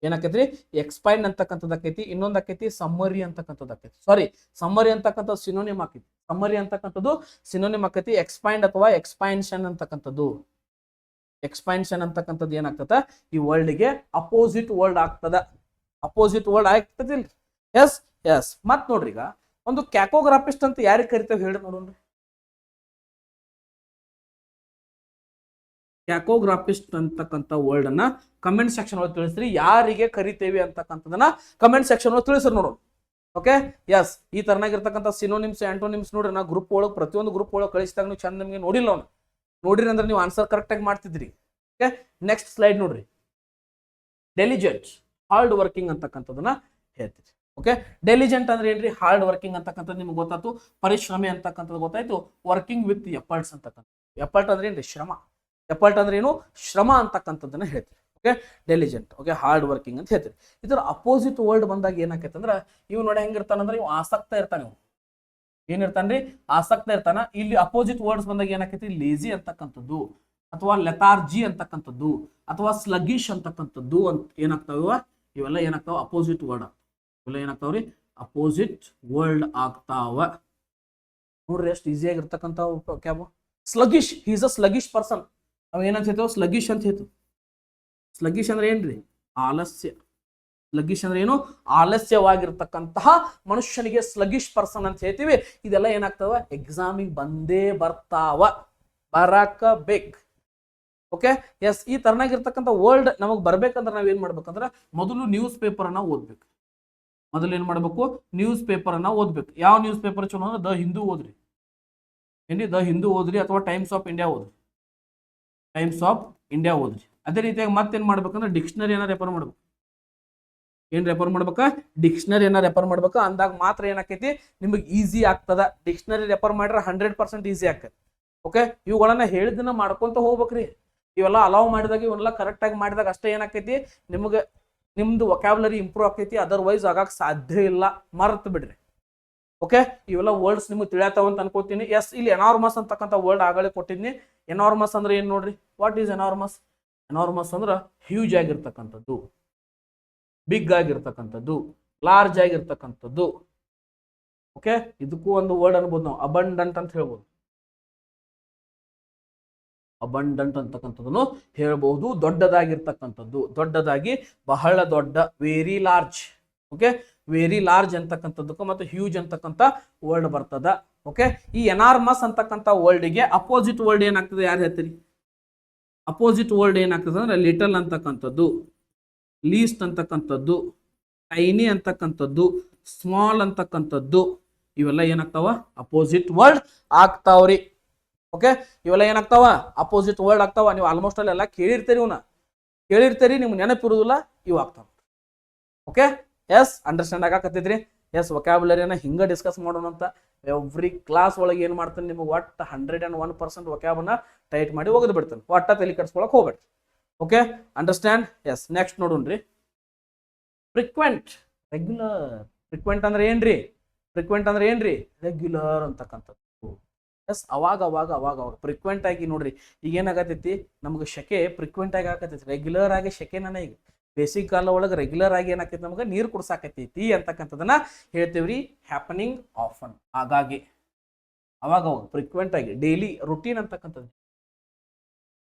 ಏನಾಕೈತ್ರಿ? ಎಕ್ಸ್ಪೈಂಡ್ ಅಂತಕ್ಕಂಥದ್ದು ಆಕೈತಿ. ಇನ್ನೊಂದು ಆಕೈತಿ ಸಮ್ಮರಿ ಅಂತಕ್ಕಂಥದ್ದು ಆಕೈತಿ. ಸಾರಿ, ಸಮ್ಮರಿ ಅಂತಕ್ಕಂಥದ್ದು ಸಿನೋನಿಮ್ ಆಕೈತಿ. ಸಮ್ಮರಿ ಅಂತಕ್ಕಂಥದ್ದು ಸಿನೋನಿಮ್ ಆಕೈತಿ. ಎಕ್ಸ್ಪೈಂಡ್ ಅಥವಾ ಎಕ್ಸ್ಪೈನ್ಷನ್ ಅಂತಕ್ಕಂಥದ್ದು. ಎಕ್ಸ್ಪೈನ್ಷನ್ ಅಂತಕ್ಕಂಥದ್ದು ಏನಾಗ್ತದ? ಈ ವರ್ಲ್ಡ್ಗೆ ಅಪೋಸಿಟ್ ವರ್ಡ್ ಆಗ್ತದ. ಅಪೋಸಿಟ್ ವರ್ಡ್ ಆಗ್ತದಿಲ್ರಿ? Yes yes. ಮತ್ ನೋಡ್ರಿ, ಈಗ ಒಂದು ಕ್ಯಾಕೋಗ್ರಾಫಿಸ್ಟ್ ಅಂತ ಯಾರಿಗೆ ಕರಿತೇವೆ ಹೇಳ್ರಿ ನೋಡೋಣ. ಟ್ಯಾಕೋಗ್ರಾಫಿಸ್ಟ್ ಅಂತಕ್ಕಂಥ ವರ್ಡ್ ಅನ್ನ ಕಮೆಂಟ್ ಸೆಕ್ಷನ್ ಒಳಗೆ ತಿಳಿಸ್ರಿ. ಯಾರಿಗೆ ಕರಿತೇವೆ ಅಂತಕ್ಕಂಥದನ್ನ ಕಮೆಂಟ್ ಸೆಕ್ಷನ್ ಒಳಗೆ ತಿಳಿಸ್ರಿ ನೋಡು. ಓಕೆ, ಎಸ್, ಈ ತರನಾಗಿರ್ತಕ್ಕಂಥ ಸಿನೋನಿಮ್ಸ್ ಆಂಟೋನಿಮ್ಸ್ ನೋಡ್ರಿ, ನಾ ಗ್ರೂಪ್ ಒಳಗೆ ಪ್ರತಿಯೊಂದು ಗ್ರೂಪ್ ಒಳಗೆ ಕಳಿಸಿದಾಗ ನೀವು ಚಂದ ನಿಮಗೆ ನೋಡಿಲ್ಲ ಅವನು ನೋಡಿರಿ ಅಂದ್ರೆ ನೀವು ಆನ್ಸರ್ ಕರೆಕ್ಟಾಗಿ ಮಾಡ್ತಿದ್ರಿ. ಓಕೆ, ನೆಕ್ಸ್ಟ್ ಸ್ಲೈಡ್ ನೋಡ್ರಿ. ಡೆಲಿಜೆಂಟ್, ಹಾರ್ಡ್ ವರ್ಕಿಂಗ್ ಅಂತಕ್ಕಂಥದನ್ನ ಹೇಳ್ತೀರಿ. ಓಕೆ, ಡೆಲಿಜೆಂಟ್ ಅಂದ್ರೆ ಏನ್ರಿ? ಹಾರ್ಡ್ ವರ್ಕಿಂಗ್ ಅಂತಕ್ಕಂಥದ್ದು ನಿಮ್ಗೆ ಗೊತ್ತಾಯ್ತು. ಪರಿಶ್ರಮಿ ಅಂತಕ್ಕಂಥದ್ದು ಗೊತ್ತಾಯ್ತು. ವರ್ಕಿಂಗ್ ವಿತ್ ಎಫರ್ಟ್ಸ್ ಅಂತಕ್ಕಂಥ, ಎಫರ್ಟ್ ಅಂದ್ರೆ ಏನ್ರಿ? ಶ್ರಮ. ಎಫರ್ಟ್ ಅಂದ್ರೆ ಏನು? ಶ್ರಮ ಅಂತಕ್ಕಂಥದ್ದನ್ನ ಹೇಳ್ತೀರಿ. ಓಕೆ, ಡೆಲಿಜೆಂಟ್. ಓಕೆ, ಹಾರ್ಡ್ ವರ್ಕಿಂಗ್ ಅಂತ ಹೇಳ್ತೀರಿ. ಇದರ ಅಪೋಸಿಟ್ ವರ್ಡ್ ಬಂದಾಗ ಏನಾಕೈತೆ ಅಂದ್ರೆ ಇವ್ ನೋಡಿ ಹೆಂಗಿರ್ತಾನಂದ್ರೆ ಇವ್ ಆಸಕ್ತ ಇರ್ತಾನೆ. ಇವ್ ಏನಿರ್ತಾನ್ರಿ? ಆಸಕ್ತ ಇರ್ತಾನ. ಇಲ್ಲಿ ಅಪೋಸಿಟ್ ವರ್ಡ್ಸ್ ಬಂದಾಗ ಏನಾಕೈತಿ? ಲೇಜಿ ಅಂತಕ್ಕಂಥದ್ದು ಅಥವಾ ಲೆಥಾರ್ಜಿ ಅಂತಕ್ಕಂಥದ್ದು ಅಥವಾ ಸ್ಲಗಿಶ್ ಅಂತಕ್ಕಂಥದ್ದು ಅಂತ ಏನಾಗ್ತಾವ? ಇವೆಲ್ಲ ಏನಾಗ್ತಾವ? Opposite word. ಇವೆಲ್ಲ ಏನಾಗ್ತಾವ್ರಿ? ಅಪೋಸಿಟ್ ವರ್ಡ್ ಆಗ್ತಾವ. ನೋಡ್ರಿ ಎಷ್ಟು ಈಸಿ ಆಗಿರ್ತಕ್ಕಂಥ cab. Sluggish, is a sluggish person. ಅವ ಏನಂತ ಹೇಳ್ತಾವ? ಸ್ಲಗಿಶ್ ಅಂತ ಹೇಳ್ತು. ಸ್ಲಗಿಶ್ ಅಂದ್ರೆ ಏನ್ರಿ? ಆಲಸ್ಯ. ಸ್ಲಗಿಶ್ ಅಂದ್ರೆ ಏನು? ಆಲಸ್ಯವಾಗಿರ್ತಕ್ಕಂತಹ ಮನುಷ್ಯನಿಗೆ ಸ್ಲಗಿಶ್ ಪರ್ಸನ್ ಅಂತ ಹೇಳ್ತೀವಿ. ಇದೆಲ್ಲ ಏನಾಗ್ತಾವ? ಎಕ್ಸಾಮಿಗೆ ಬಂದೇ ಬರ್ತಾವ, ಬರಕಬೇಕು. ಓಕೆ, ಎಸ್, ಈ ತರನಾಗಿರ್ತಕ್ಕಂಥ ವರ್ಲ್ಡ್ ನಮಗೆ ಬರ್ಬೇಕಂದ್ರೆ ನಾವ್ ಏನ್ ಮಾಡ್ಬೇಕಂದ್ರೆ ಮೊದಲು ನ್ಯೂಸ್ ಪೇಪರ್ ಅನ್ನ ಓದ್ಬೇಕು. ಮೊದಲು ಏನ್ ಮಾಡ್ಬೇಕು? ನ್ಯೂಸ್ ಪೇಪರ್ ಅನ್ನ ಓದ್ಬೇಕು. ಯಾವ ನ್ಯೂಸ್ ಪೇಪರ್ ಚಲೋ ಅಂದ್ರೆ ದ ಹಿಂದೂ ಓದ್ರಿ. ಏನ್ರಿ? ದ ಹಿಂದೂ ಓದ್ರಿ ಅಥವಾ ಟೈಮ್ಸ್ ಆಫ್ ಇಂಡಿಯಾ ಓದ್ರಿ. ಟೈಮ್ಸ್ ಆಫ್ ಇಂಡಿಯಾ ಓದ್ರಿ. ಅದೇ ರೀತಿಯಾಗಿ ಮತ್ತೇನ್ ಮಾಡ್ಬೇಕಂದ್ರೆ ಡಿಕ್ಷನರಿಯನ್ನ ರೆಫರ್ ಮಾಡ್ಬೇಕು. ಏನ್ ರೆಫರ್ ಮಾಡ್ಬೇಕಾ? ಡಿಕ್ಷನರಿಯನ್ನ ರೆಫರ್ ಮಾಡ್ಬೇಕಾ. ಅಂದಾಗ ಮಾತ್ರ ಏನಾಕೈತಿ? ನಿಮಗೆ ಈಸಿ ಆಗ್ತದ. ಡಿಕ್ಷನರಿ ರೆಫರ್ ಮಾಡ್ರೆ 100% ಈಸಿ ಆಗ್ತದೆ. ಓಕೆ, ಇವುಗಳನ್ನ ಹೇಳಿದನ್ನ ಮಾಡ್ಕೊಂತ ಹೋಗ್ಬೇಕ್ರಿ. ಇವೆಲ್ಲ ಅಲೌ ಮಾಡಿದಾಗ ಇವನ್ನೆಲ್ಲ ಕರೆಕ್ಟ್ ಆಗಿ ಮಾಡಿದಾಗ ಅಷ್ಟೇ ಏನಾಕೈತಿ? ನಿಮ್ಗೆ ನಿಮ್ದು ವೊಕ್ಯಾಬ್ಯುಲರಿ ಇಂಪ್ರೂವ್ ಆಕೈತಿ. ಅದರ್ವೈಸ್ ಆಗಕ್ಕೆ ಸಾಧ್ಯ ಇಲ್ಲ, ಮರ್ತು ಬಿಡ್ರಿ. ಓಕೆ, ಇವೆಲ್ಲ ವರ್ಡ್ಸ್ ನಿಮ್ಗೆ ತಿಳಿಯತಾವ ಅಂತ ಅನ್ಕೋತೀನಿ. ಎಸ್, ಇಲ್ಲಿ ಎನಾರ್ಮಸ್ ಅಂತಕ್ಕಂಥ ವರ್ಡ್ ಆಗಲೇ ಕೊಟ್ಟಿದ್ನಿ. ಎನಾರ್ಮಸ್ ಅಂದ್ರೆ ಏನ್ ನೋಡ್ರಿ? What is enormous? ಎನಾರ್ಮಸ್ ಅಂದ್ರೆ ಹ್ಯೂಜ್ ಆಗಿರ್ತಕ್ಕಂಥದ್ದು, ಬಿಗ್ ಆಗಿರ್ತಕ್ಕಂಥದ್ದು, ಲಾರ್ಜ್ ಆಗಿರ್ತಕ್ಕಂಥದ್ದು. ಓಕೆ, ಇದಕ್ಕೂ ಒಂದು ವರ್ಡ್ ಅನ್ಬೋದು ನಾವು, ಅಬಂಡಂಟ್ ಅಂತ ಹೇಳ್ಬೋದು. ಅಬಂಡಂಟ್ ಅಂತಕ್ಕಂಥದ್ದನ್ನು ಹೇಳ್ಬಹುದು. ದೊಡ್ಡದಾಗಿರ್ತಕ್ಕಂಥದ್ದು, ದೊಡ್ಡದಾಗಿ, ಬಹಳ ದೊಡ್ಡ, very large. Okay, very large ಅಂತಕ್ಕಂಥದ್ದಕ್ಕೂ ಮತ್ತು ಹ್ಯೂಜ್ ಅಂತಕ್ಕಂಥ ವರ್ಡ್ ಬರ್ತದ. ಓಕೆ, ಈ ಎನಾರ್ಮಸ್ ಅಂತಕ್ಕಂಥ ವರ್ಡ್ಗೆ ಅಪೋಸಿಟ್ ವರ್ಡ್ ಏನಾಗ್ತದೆ? ಯಾರು ಹೇಳ್ತೀರಿ? ಅಪೋಸಿಟ್ ವರ್ಡ್ ಏನಾಗ್ತದೆ ಅಂದ್ರೆ ಲಿಟಲ್ ಅಂತಕ್ಕಂಥದ್ದು, ಲೀಸ್ಟ್ ಅಂತಕ್ಕಂಥದ್ದು, ಟೈನಿ ಅಂತಕ್ಕಂಥದ್ದು, ಸ್ಮಾಲ್ ಅಂತಕ್ಕಂಥದ್ದು. ಇವೆಲ್ಲ ಏನಾಗ್ತಾವ? ಅಪೋಸಿಟ್ ವರ್ಡ್ ಆಗ್ತಾವ್ರಿ. ಓಕೆ, ಇವೆಲ್ಲ ಏನಾಗ್ತಾವ? ಅಪೋಸಿಟ್ ವರ್ಡ್ ಆಗ್ತಾವ. ನೀವು ಆಲ್ಮೋಸ್ಟ್ ಅಲ್ಲೆಲ್ಲ ಕೇಳಿರ್ತೀರಿ, ಇವನ್ನ ಕೇಳಿರ್ತೀರಿ, ನಿಮ್ಗೆ ನೆನಪಿರುವುದಿಲ್ಲ, ಇವು ಆಗ್ತಾವ. ಓಕೆ, ಎಸ್, ಅಂಡರ್ಸ್ಟ್ಯಾಂಡ್ ಆಗಾಕತ್ತಿದ್ರಿ? ಎಸ್, ವೊಕ್ಯಾಬುಲರಿಯನ್ನ ಹಿಂಗ ಡಿಸ್ಕಸ್ ಮಾಡೋಣ ಅಂತ ಎವ್ರಿ ಕ್ಲಾಸ್ ಒಳಗೆ ಏನ್ ಮಾಡ್ತಾನೆ? ನಿಮ್ಗೆ ಒಟ್ಟು 101% ವೊಕ್ಯಾಬನ್ನ ಟೈಟ್ ಮಾಡಿ ಒಗೆದು ಬಿಡ್ತಾನೆ. ಒಟ್ಟ ತಲೆ ಕಟ್ಸ್ಕೊಳಕ್ ಹೋಗ್ಬೇಡ್ರಿ. Okay, understand? ಎಸ್, ನೆಕ್ಸ್ಟ್ ನೋಡೋಣ್ರಿ. Frequent, regular. ಫ್ರಿಕ್ವೆಂಟ್ ಅಂದ್ರೆ ಏನ್ರಿ? ಫ್ರಿಕ್ವೆಂಟ್ ಅಂದ್ರೆ ಏನ್ರಿ? ರೆಗ್ಯುಲರ್ ಅಂತಕ್ಕಂಥದ್ದು. ಎಸ್, ಅವಾಗ ಫ್ರಿಕ್ವೆಂಟ್ ಆಗಿ ನೋಡ್ರಿ. ಈಗ ಏನಾಗತೈತಿ? ನಮ್ಗೆ ಶೆಕೆ ಫ್ರಿಕ್ವೆಂಟ್ ಆಗಿ ಆಗತೈತಿ. ರೆಗ್ಯುಲರ್ ಆಗಿ ಶೆಕೆ ನನಗೆ ಈಗ ಬೇಸಿಕ್ ಕಾಲ ಒಳಗೆ ರೆಗ್ಯುಲರ್ ಆಗಿ ಏನಾಕೈತಿ? ನಮ್ಗೆ ನೀರು ಕುಡ್ಸಾಕತೈತಿ ಅಂತಕ್ಕಂಥದನ್ನ ಹೇಳ್ತೇವ್ರಿ. ಹ್ಯಾಪನಿಂಗ್ ಆಫನ್, ಹಾಗಾಗಿ ಅವಾಗ ಫ್ರಿಕ್ವೆಂಟ್ ಆಗಿ, ಡೈಲಿ ರುಟೀನ್ ಅಂತಕ್ಕಂಥದ್ದು,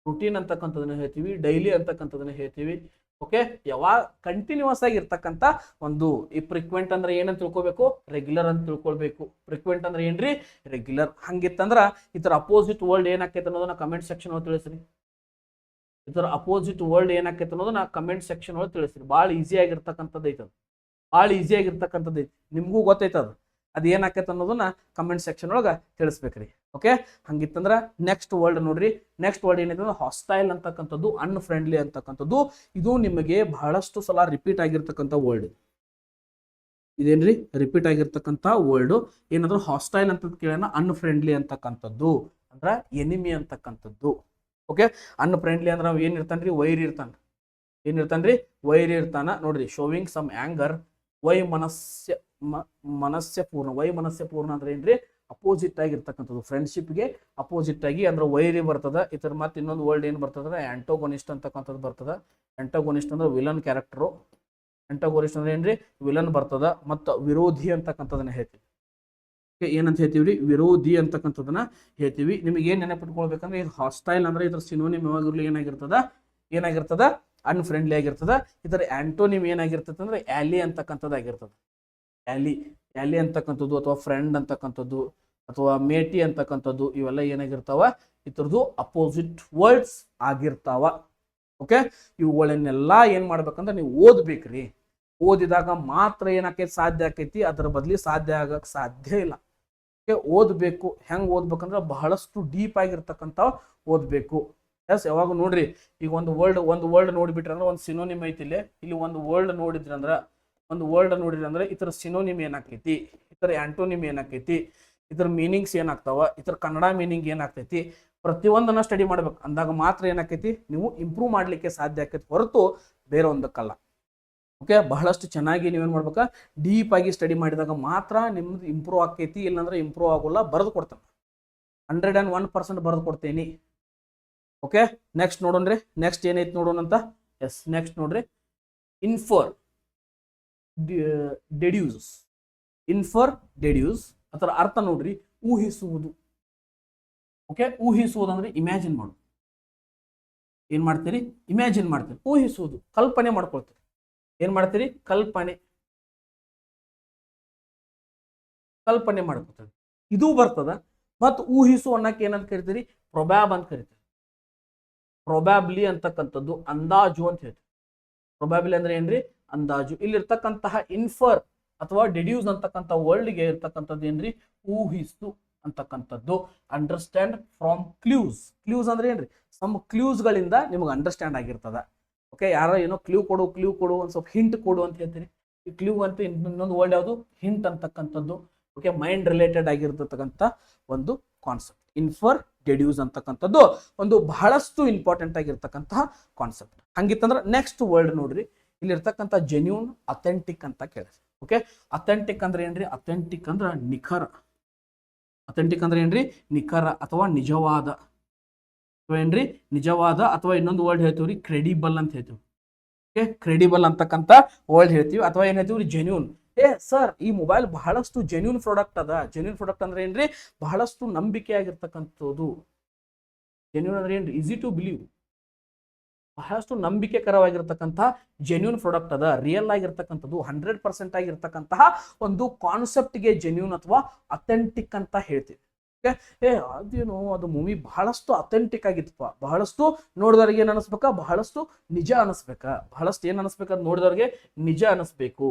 ರುಟೀನ್ ಅಂತಕ್ಕಂಥದನ್ನ ಹೇಳ್ತೀವಿ. ಡೈಲಿ ಅಂತಕ್ಕಂಥದನ್ನ ಹೇಳ್ತೀವಿ. ಓಕೆ, ಯಾವಾಗ ಕಂಟಿನ್ಯೂಸ್ ಆಗಿ ಇರ್ತಕ್ಕಂಥ ಒಂದು. ಈ ಫ್ರಿಕ್ವೆಂಟ್ ಅಂದ್ರೆ ಏನಂತ ತಿಳ್ಕೊಬೇಕು? ರೆಗ್ಯುಲರ್ ಅಂತ ತಿಳ್ಕೊಳ್ಬೇಕು. ಫ್ರಿಕ್ವೆಂಟ್ ಅಂದ್ರೆ ಏನ್ರಿ? ರೆಗ್ಯುಲರ್. ಹಂಗಿತ್ತಂದ್ರ ಇದರ ಅಪೋಸಿಟ್ ವರ್ಡ್ ಏನಾಕೈತೆ ಅನ್ನೋದನ್ನ ಕಮೆಂಟ್ ಸೆಕ್ಷನ್ ಒಳಗೆ ತಿಳಿಸ್ರಿ. ಇದರ ಅಪೋಸಿಟ್ ವರ್ಡ್ ಏನಾಕೈತೆ ಅನ್ನೋದನ್ನ ಕಮೆಂಟ್ ಸೆಕ್ಷನ್ ಒಳಗೆ ತಿಳಿಸ್ರಿ. ಭಾಳ ಈಸಿ ಆಗಿರ್ತಕ್ಕಂಥದ್ದು ಐತದ, ಭಾಳ ಈಸಿ ಆಗಿರ್ತಕ್ಕಂಥದ್ದು ಐತಿ. ನಿಮ್ಗೂ ಗೊತ್ತೈತದ ಅದು ಏನಾಕೈತೆ ಅನ್ನೋದನ್ನ ಕಮೆಂಟ್ ಸೆಕ್ಷನ್ ಒಳಗೆ ತಿಳಿಸ್ಬೇಕ್ರಿ. ಓಕೆ, ಹಂಗಿತ್ತಂದ್ರ ನೆಕ್ಸ್ಟ್ ವರ್ಡ್ ನೋಡ್ರಿ. ನೆಕ್ಸ್ಟ್ ವರ್ಡ್ ಏನೈತೆ ಅಂದ್ರೆ ಹಾಸ್ಟೈಲ್ ಅಂತಕ್ಕಂಥದ್ದು, ಅನ್ಫ್ರೆಂಡ್ಲಿ ಅಂತಕ್ಕಂಥದ್ದು. ಇದು ನಿಮಗೆ ಬಹಳಷ್ಟು ಸಲ ರಿಪೀಟ್ ಆಗಿರ್ತಕ್ಕಂಥ ವರ್ಡ್. ಇದೇನ್ರಿ? ರಿಪೀಟ್ ಆಗಿರ್ತಕ್ಕಂಥ ವರ್ಡ್. ಏನಾದ್ರು ಹಾಸ್ಟೈಲ್ ಅಂತ ಕೇಳೋಣ. ಅನ್ಫ್ರೆಂಡ್ಲಿ ಅಂತಕ್ಕಂಥದ್ದು ಅಂದ್ರ ಎನಿಮಿ ಅಂತಕ್ಕಂಥದ್ದು. ಓಕೆ, ಅನ್ಫ್ರೆಂಡ್ಲಿ ಅಂದ್ರೆ ನಾವು ಏನಿರ್ತಾನ್ರಿ? ವೈರಿ ಇರ್ತಾನ. ಏನಿರ್ತಾನ್ರಿ? ವೈರಿ ಇರ್ತಾನ. ನೋಡ್ರಿ, ಶೋವಿಂಗ್ ಸಮ್ ಆಂಗರ್, ಮನಸ್ಯಪೂರ್ಣ. ವೈಮನಸ್ಯಪೂರ್ಣ ಅಂದ್ರೆ ಏನ್ರಿ? ಅಪೋಸಿಟ್ ಆಗಿರ್ತಕ್ಕಂಥದ್ದು. ಫ್ರೆಂಡ್ಶಿಪ್ಗೆ ಅಪೋಸಿಟ್ ಆಗಿ ಅಂದ್ರೆ ವೈರಿ ಬರ್ತದ. ಇತರ ಮತ್ತೆ ಇನ್ನೊಂದು ವರ್ಡ್ ಏನು ಬರ್ತದ? ಆಂಟೋಗೊನಿಸ್ಟ್ ಅಂತಕ್ಕಂಥದ್ದು ಬರ್ತದ. ಆಂಟೋಗೊನಿಸ್ಟ್ ಅಂದ್ರೆ ವಿಲನ್ ಕ್ಯಾರೆಕ್ಟರು. ಆಂಟೋಗೊನಿಸ್ಟ್ ಅಂದ್ರೆ ಏನ್ರಿ? ವಿಲನ್ ಬರ್ತದ. ಮತ್ತು ವಿರೋಧಿ ಅಂತಕ್ಕಂಥದನ್ನ ಹೇಳ್ತೀವಿ. ಏನಂತ ಹೇಳ್ತೀವ್ರಿ? ವಿರೋಧಿ ಅಂತಕ್ಕಂಥದನ್ನ ಹೇಳ್ತೀವಿ. ನಿಮಗೆ ಏನ್ ನೆನಪಿಟ್ಕೊಳ್ಬೇಕಂದ್ರೆ ಇದು ಹಾಸ್ಟೈಲ್ ಅಂದ್ರೆ ಇದ್ರ ಸಿನೋನಿಮ್ ಯಾವಾಗಿರ್ಲಿ ಏನಾಗಿರ್ತದ? ಅನ್ಫ್ರೆಂಡ್ಲಿ ಆಗಿರ್ತದ. ಇದರ ಆಂಟೋನಿಮ್ ಏನಾಗಿರ್ತದೆ ಅಂದ್ರೆ ಆಲಿ ಅಂತಕ್ಕಂಥದ್ದು ಆಗಿರ್ತದೆ. ಆಲಿ ಅಂತಕ್ಕಂಥದ್ದು ಅಥವಾ ಫ್ರೆಂಡ್ ಅಂತಕ್ಕಂಥದ್ದು. ಅಥವಾ ಮೇಟಿ ಅಂತಕ್ಕಂಥದ್ದು ಇವೆಲ್ಲ ಏನಾಗಿರ್ತಾವ ಇದ್ರದ್ದು ಅಪೋಸಿಟ್ ವರ್ಡ್ಸ್ ಆಗಿರ್ತಾವ. ಓಕೆ, ಇವುಗಳನ್ನೆಲ್ಲ ಏನ್ ಮಾಡ್ಬೇಕಂದ್ರೆ ನೀವು ಓದ್ಬೇಕ್ರಿ. ಓದಿದಾಗ ಮಾತ್ರ ಏನಾಕೈತಿ ಸಾಧ್ಯ ಆಕೈತಿ, ಅದರ ಬದಲಿ ಸಾಧ್ಯ ಆಗಕ್ ಸಾಧ್ಯ ಇಲ್ಲ. ಓಕೆ, ಓದ್ಬೇಕು. ಹೆಂಗ್ ಓದ್ಬೇಕಂದ್ರೆ ಬಹಳಷ್ಟು ಡೀಪ್ ಆಗಿರ್ತಕ್ಕಂಥ ಓದ್ಬೇಕು. ಎಸ್, ಯಾವಾಗ ನೋಡ್ರಿ, ಈಗ ಒಂದು ವರ್ಡ್ ನೋಡ್ಬಿಟ್ರಿ ಅಂದ್ರೆ ಒಂದು ಸಿನೋನಿಮ್ ಐತಿ ಇಲ್ಲಿ ಒಂದು ವರ್ಡ್ ನೋಡಿದ್ರಿ ಅಂದ್ರೆ ಇತರ ಸಿನೋನಿಮ್ ಏನಾಕೈತಿ, ಇತರ ಆಂಟೋನಿಮ್ ಏನಾಕೈತಿ, ಇದ್ರ ಮೀನಿಂಗ್ಸ್ ಏನಾಗ್ತಾವ, ಇತರ ಕನ್ನಡ ಮೀನಿಂಗ್ ಏನಾಗ್ತೈತಿ, ಪ್ರತಿಯೊಂದನ್ನ ಸ್ಟಡಿ ಮಾಡ್ಬೇಕು. ಅಂದಾಗ ಮಾತ್ರ ಏನಾಕೈತಿ ನೀವು ಇಂಪ್ರೂವ್ ಮಾಡ್ಲಿಕ್ಕೆ ಸಾಧ್ಯ ಆಕೈತಿ, ಹೊರತು ಬೇರೆ ಒಂದಕ್ಕಲ್ಲ. ಓಕೆ, ಬಹಳಷ್ಟು ಚೆನ್ನಾಗಿ ನೀವೇನ್ ಮಾಡ್ಬೇಕಾ, ಡೀಪ್ ಆಗಿ ಸ್ಟಡಿ ಮಾಡಿದಾಗ ಮಾತ್ರ ನಿಮ್ದು ಇಂಪ್ರೂವ್ ಆಕೈತಿ. ಇಲ್ಲಾಂದ್ರೆ ಇಂಪ್ರೂವ್ ಆಗೋಲ್ಲ. ಬರೆದು ಕೊಡ್ತೇನೆ, 101% ಬರೆದು ಕೊಡ್ತೇನೆ. Okay, next ನೋಡೋಣ್ರಿ. ನೆಕ್ಸ್ಟ್ ಏನೈತಿ ನೋಡೋಣಂತ. ಎಸ್, ನೆಕ್ಸ್ಟ್ ನೋಡ್ರಿ, ಇನ್ಫರ್ ಡೆಡ್ಯೂಸ್ ಅದರ ಅರ್ಥ ನೋಡ್ರಿ, ಊಹಿಸುವುದು. ಓಕೆ, ಊಹಿಸುವುದು ಅಂದ್ರೆ ಇಮ್ಯಾಜಿನ್ ಮಾಡೋದು. ಏನ್ ಮಾಡ್ತೀರಿ, ಇಮ್ಯಾಜಿನ್ ಮಾಡ್ತೀರಿ. ಊಹಿಸುವುದು, ಕಲ್ಪನೆ ಮಾಡ್ಕೊಳ್ತೀರಿ. ಏನ್ ಮಾಡ್ತೀರಿ, ಕಲ್ಪನೆ ಮಾಡ್ಕೊತೀರಿ. ಇದು ಬರ್ತದ. ಮತ್ತು ಊಹಿಸು ಅನ್ನಕ್ಕೆ ಏನಂತ ಕರಿತೀರಿ, ಪ್ರೊಬ್ಯಾಬ್ ಅಂತ ಕರಿತೀರಿ. ಪ್ರೊಬ್ಯಾಬ್ಲಿ ಅಂತಕ್ಕಂಥದ್ದು ಅಂದಾಜು ಅಂತ ಹೇಳ್ತೀವಿ. ಪ್ರೊಬ್ಯಾಬ್ಲಿ ಅಂದ್ರೆ ಏನ್ರಿ, ಅಂದಾಜು. ಇಲ್ಲಿರ್ತಕ್ಕಂತಹ ಇನ್ಫರ್ ಅಥವಾ ಡೆಡ್ಯೂಸ್ ಅಂತಕ್ಕಂಥ ವರ್ಲ್ಡ್ಗೆ ಇರ್ತಕ್ಕಂಥದ್ದು ಏನ್ರಿ, ಊಹಿಸು ಅಂತಕ್ಕಂಥದ್ದು. ಅಂಡರ್ಸ್ಟ್ಯಾಂಡ್ ಫ್ರಾಮ್ ಕ್ಲೂಸ್ ಅಂದ್ರೆ ಏನ್ರಿ, ಸಮ್ ಕ್ಲೂಸ್ಗಳಿಂದ ನಿಮಗೆ ಅಂಡರ್ಸ್ಟ್ಯಾಂಡ್ ಆಗಿರ್ತದ. ಓಕೆ, ಯಾರೋ ಏನೋ ಕ್ಲೂ ಕೊಡು ಒಂದು ಸ್ವಲ್ಪ ಹಿಂಟ್ ಕೊಡು ಅಂತ ಹೇಳ್ತೀರಿ. ಈ ಕ್ಲೂ ಅಂತ ಇನ್ನೊಂದು ವರ್ಡ್ ಯಾವುದು, ಹಿಂಟ್ ಅಂತಕ್ಕಂಥದ್ದು. ಓಕೆ, ಮೈಂಡ್ ರಿಲೇಟೆಡ್ ಆಗಿರ್ತಕ್ಕಂಥ ಒಂದು ಕಾನ್ಸೆಪ್ಟ್. ಇನ್ಫರ್ ಡೆಡ್ಯೂಸ್ ಅಂತಕ್ಕಂಥದ್ದು ಒಂದು ಬಹಳಷ್ಟು ಇಂಪಾರ್ಟೆಂಟ್ ಆಗಿರ್ತಕ್ಕಂತಹ ಕಾನ್ಸೆಪ್ಟ್. ಹಂಗಿತ್ತಂದ್ರೆ ನೆಕ್ಸ್ಟ್ ವರ್ಡ್ ನೋಡ್ರಿ, ಇಲ್ಲಿರ್ತಕ್ಕಂಥ ಜೆನ್ಯೂನ್, ಅಥೆಂಟಿಕ್ ಅಂತ ಕೇಳಿದ್ರಿ. ಓಕೆ, ಅಥೆಂಟಿಕ್ ಅಂದ್ರೆ ಏನ್ರಿ, ಅಥೆಂಟಿಕ್ ಅಂದ್ರೆ ನಿಖರ. ಅಥೆಂಟಿಕ್ ಅಂದ್ರೆ ಏನ್ರಿ, ನಿಖರ ಅಥವಾ ನಿಜವಾದ. ಏನ್ರಿ, ನಿಜವಾದ. ಅಥವಾ ಇನ್ನೊಂದು ವರ್ಡ್ ಹೇಳ್ತೀವ್ರಿ, ಕ್ರೆಡಿಬಲ್ ಅಂತ ಹೇಳ್ತೀವಿ. ಓಕೆ, ಕ್ರೆಡಿಬಲ್ ಅಂತಕ್ಕಂಥ ವರ್ಡ್ ಹೇಳ್ತೀವಿ. ಅಥವಾ ಏನ್ ಹೇಳ್ತೀವ್ರಿ, ಜೆನ್ಯೂನ್. ಸರ್, ಈ ಮೊಬೈಲ್ ಬಹಳಷ್ಟು ಜೆನ್ಯೂನ್ ಪ್ರಾಡಕ್ಟ್ ಅದ. ಜೆನ್ಯೂನ್ ಪ್ರಾಡಕ್ಟ್ ಅಂದ್ರೆ ಏನ್ರಿ, ಬಹಳಷ್ಟು ನಂಬಿಕೆ ಆಗಿರ್ತಕ್ಕಂಥದ್ದು. ಜೆನ್ಯೂನ್ ಅಂದ್ರೆ ಏನ್ರಿ, ಈಸಿ ಟು ಬಿಲೀವ್. ಬಹಳಷ್ಟು ನಂಬಿಕೆಕರವಾಗಿರ್ತಕ್ಕಂಥ ಜೆನ್ಯೂನ್ ಪ್ರಾಡಕ್ಟ್ ಅದ. ರಿಯಲ್ ಆಗಿರ್ತಕ್ಕಂಥದ್ದು 100% ಆಗಿರ್ತಕ್ಕಂತಹ ಒಂದು ಕಾನ್ಸೆಪ್ಟ್ಗೆ ಜೆನ್ಯೂನ್ ಅಥವಾ ಅಥೆಂಟಿಕ್ ಅಂತ ಹೇಳ್ತೀವಿ. ಅದೇನು, ಅದು ಮೂವಿ ಬಹಳಷ್ಟು ಅಥೆಂಟಿಕ್ ಆಗಿತ್ತಪ್ಪ, ಬಹಳಷ್ಟು ನೋಡಿದವ್ರಿಗೆ ಏನ್ ಅನಿಸ್ಬೇಕಾ, ಬಹಳಷ್ಟು ನಿಜ ಅನಿಸ್ಬೇಕಾ, ಬಹಳಷ್ಟು ಏನ್ ಅನಿಸ್ಬೇಕು, ಅದು ನೋಡಿದವ್ರಿಗೆ ನಿಜ ಅನಿಸ್ಬೇಕು,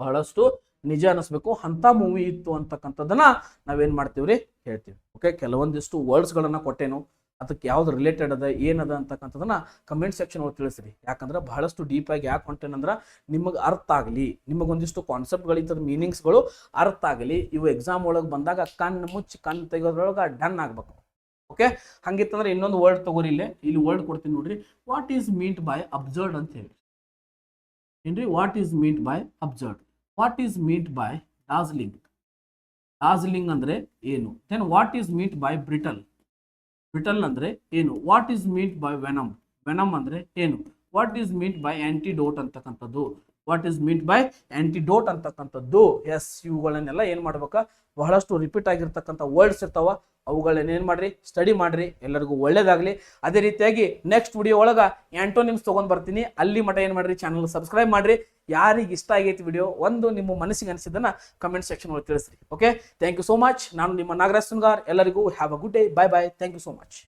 ಬಹಳಷ್ಟು ನಿಜ ಅನಿಸ್ಬೇಕು. ಅಂತ ಮೂವಿ ಇತ್ತು ಅಂತಕ್ಕಂಥದ್ದನ್ನ ನಾವೇನ್ ಮಾಡ್ತೀವ್ರಿ, ಹೇಳ್ತೀವಿ. ಓಕೆ, ಕೆಲವೊಂದಿಷ್ಟು ವರ್ಡ್ಸ್ ಗಳನ್ನ ಕೊಟ್ಟೇನು, ಅದಕ್ಕೆ ಯಾವ್ದು ರಿಲೇಟೆಡ್ ಅದ, ಏನದ ಅಂತಕ್ಕಂಥದನ್ನ ಕಮೆಂಟ್ ಸೆಕ್ಷನ್ ಒಳಗೆ ತಿಳಿಸ್ರಿ. ಯಾಕಂದ್ರೆ ಬಹಳಷ್ಟು ಡೀಪ್ ಆಗಿ ಯಾಕೆ ಹೊಂಟೇನಂದ್ರೆ ನಿಮಗೆ ಅರ್ಥ ಆಗಲಿ, ನಿಮಗೊಂದಿಷ್ಟು ಕಾನ್ಸೆಪ್ಟ್ಗಳಿಂದ ಮೀನಿಂಗ್ಸ್ಗಳು ಅರ್ಥ ಆಗಲಿ. ಇವು ಎಕ್ಸಾಮ್ ಒಳಗೆ ಬಂದಾಗ ಕಣ್ಣು ಮುಚ್ಚಿ ಕಣ್ಣು ತೆಗೋದ್ರೊಳಗೆ ಡನ್ ಆಗ್ಬೇಕು. ಓಕೆ, ಹಂಗಿತ್ತಂದ್ರೆ ಇನ್ನೊಂದು ವರ್ಡ್ ತಗೋರಿ. ಇಲ್ಲಿ ವರ್ಡ್ ಕೊಡ್ತೀನಿ ನೋಡ್ರಿ, what is meaned by absurd ಅಂತ ಹೇಳಿ. ಏನ್ರಿ, what is meaned by absurd. What is meaned by Darjeeling. Darjeeling ಅಂದ್ರೆ ಏನು. Then what is meaned by brittle. Brittle ಅಂದ್ರೆ ಏನು. What is meaned by venom. Venom ಅಂದ್ರೆ ಏನು. What is meaned by antidote ಅಂತಕ್ಕಂಥದ್ದು. What is meaned by antidote ಅಂತಕ್ಕಂಥದ್ದು. ಎಸ್, ಇವುಗಳನ್ನೆಲ್ಲ ಏನ್ ಮಾಡ್ಬೇಕಾ, ಬಹಳಷ್ಟು ರಿಪೀಟ್ ಆಗಿರ್ತಕ್ಕಂಥ ವರ್ಡ್ಸ್ ಇರ್ತಾವ. ಅವುಗಳನ್ನ ಏನ್ ಮಾಡ್ರಿ, ಸ್ಟಡಿ ಮಾಡ್ರಿ. ಎಲ್ಲರಿಗೂ ಒಳ್ಳೇದಾಗ್ಲಿ. ಅದೇ ರೀತಿಯಾಗಿ ನೆಕ್ಸ್ಟ್ ವಿಡಿಯೋ ಒಳಗ ಆಂಟೋನಿಮ್ಸ್ ತಗೊಂಡ್ ಬರ್ತೀನಿ. ಅಲ್ಲಿ ಮಟ ಏನ್ ಮಾಡ್ರಿ, ಚಾನಲ್ ಸಬ್ಸ್ಕ್ರೈಬ್ ಮಾಡ್ರಿ. ಯಾರಿಗೆ ಇಷ್ಟ ಆಗೈತಿ ವಿಡಿಯೋ, ಒಂದು ನಿಮ್ಮ ಮನಸ್ಸಿಗೆ ಅನಿಸಿದ್ದನ್ನ ಕಮೆಂಟ್ ಸೆಕ್ಷನ್ ಒಳಗೆ ತಿಳಿಸ್ರಿ. Okay, thank you so much. ನಾನು ನಿಮ್ಮ ನಾಗರಾಜ್ ಸುನ್ಗಾರ್. ಎಲ್ಲರಿಗೂ have a good day. Bye bye. Thank you so much.